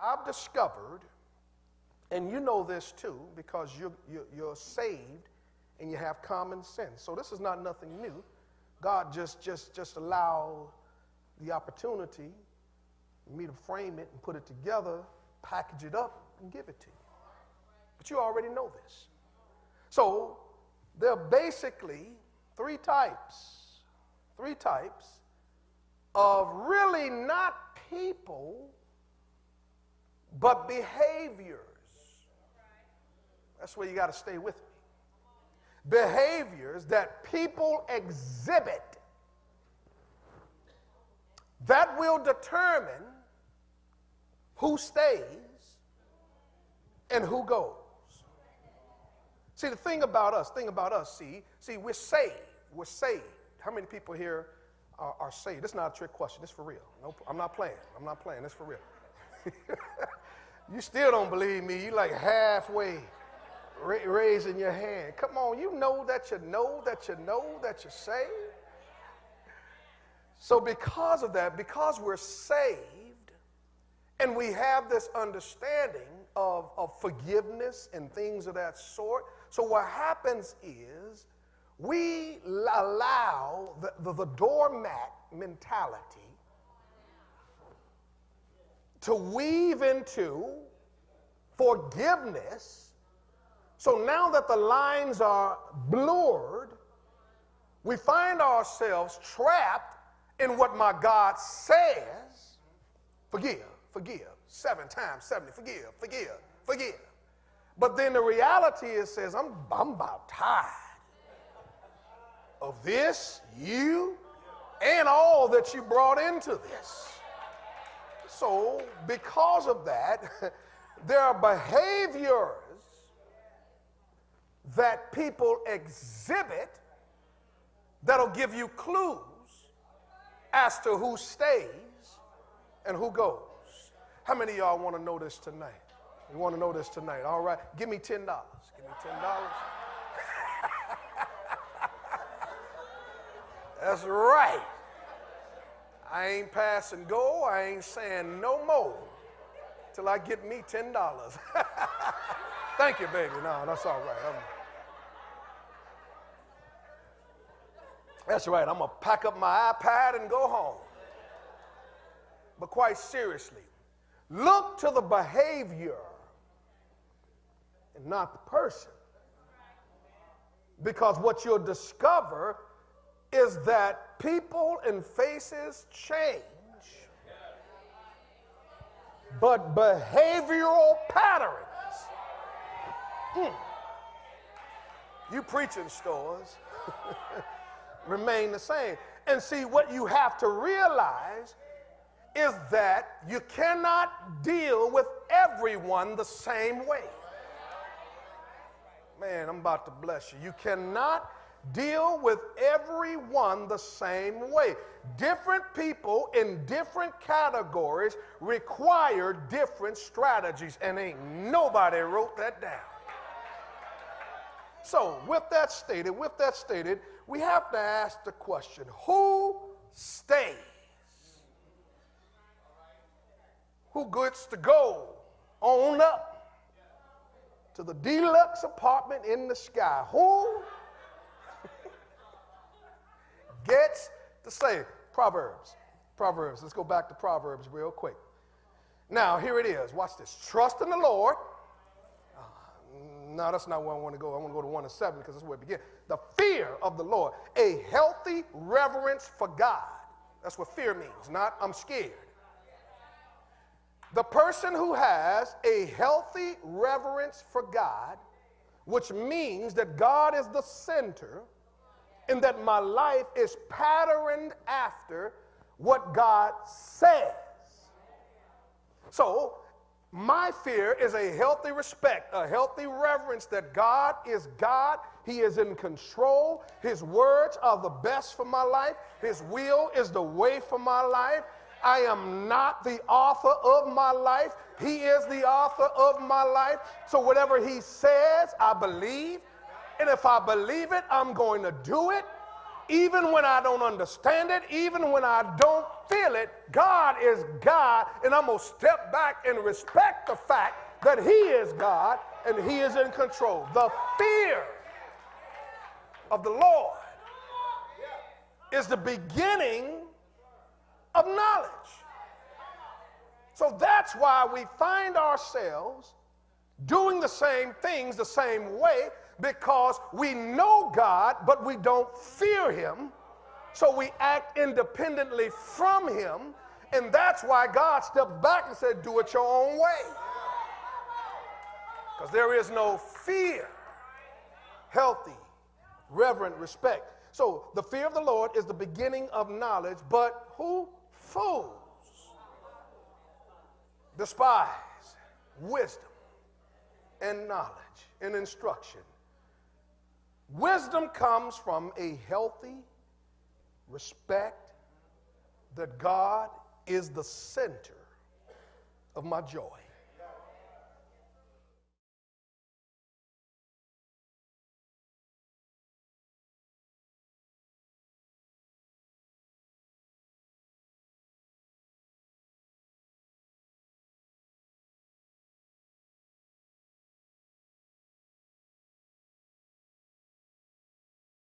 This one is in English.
I've discovered, and you know this too, because you're saved and you have common sense. So this is not nothing new. God just allowed the opportunity for me to frame it and put it together, package it up, and give it to you. But you already know this. So there are basically three types of really not people, but behaviors. That's where you got to stay with me. Behaviors that people exhibit that will determine who stays and who goes. See, the thing about us, see, we're saved. We're saved. How many people here are saved? This is not a trick question. This is for real. Nope, I'm not playing. This is for real. You still don't believe me. You like halfway raising your hand. Come on, you know that you're saved. So because of that, because we're saved, and we have this understanding of forgiveness and things of that sort, so what happens is we allow the doormat mentality to weave into forgiveness. So now that the lines are blurred, we find ourselves trapped in what my God says: forgive, 7 times 70, forgive. But then the reality is, says, I'm about tired of this, you, and all that you brought into this. So because of that, there are behaviors that people exhibit that'll give you clues as to who stays and who goes. How many of y'all want to know this tonight? You want to know this tonight? All right, give me $10. Give me $10. That's right. I ain't passing go. I ain't saying no more till I get me $10. Thank you, baby. No, that's all right. That's right. I'm going to pack up my iPad and go home. But quite seriously, look to the behavior and not the person. Because what you'll discover is that people and faces change, but behavioral patterns, you preaching Stowers, remain the same. And see, what you have to realize is that you cannot deal with everyone the same way. Man, I'm about to bless you. You cannot deal with everyone the same way. Different people in different categories require different strategies, and ain't nobody wrote that down. So with that stated, we have to ask the question, who stays? Who gets to go on up to the deluxe apartment in the sky? Who gets to say? Proverbs. Let's go back to Proverbs real quick. Now, here it is. Watch this. Trust in the Lord. No, that's not where I want to go. I want to go to 1:7 because that's where it begins. The fear of the Lord. A healthy reverence for God. That's what fear means, not I'm scared. The person who has a healthy reverence for God, which means that God is the center and that my life is patterned after what God says. So, my fear is a healthy respect, a healthy reverence that God is God. He is in control. His words are the best for my life. His will is the way for my life. I am not the author of my life. He is the author of my life. So whatever he says, I believe. And if I believe it, I'm going to do it. Even when I don't understand it, even when I don't feel it, God is God, and I'm going to step back and respect the fact that he is God and he is in control. The fear of the Lord is the beginning of knowledge. So that's why we find ourselves doing the same things the same way, because we know God, but we don't fear him. So we act independently from him, and that's why God stepped back and said, do it your own way. Because there is no fear, healthy, reverent respect. So the fear of the Lord is the beginning of knowledge, but who? Fools despise wisdom and knowledge and instruction. Wisdom comes from a healthy respect that God is the center of my joy.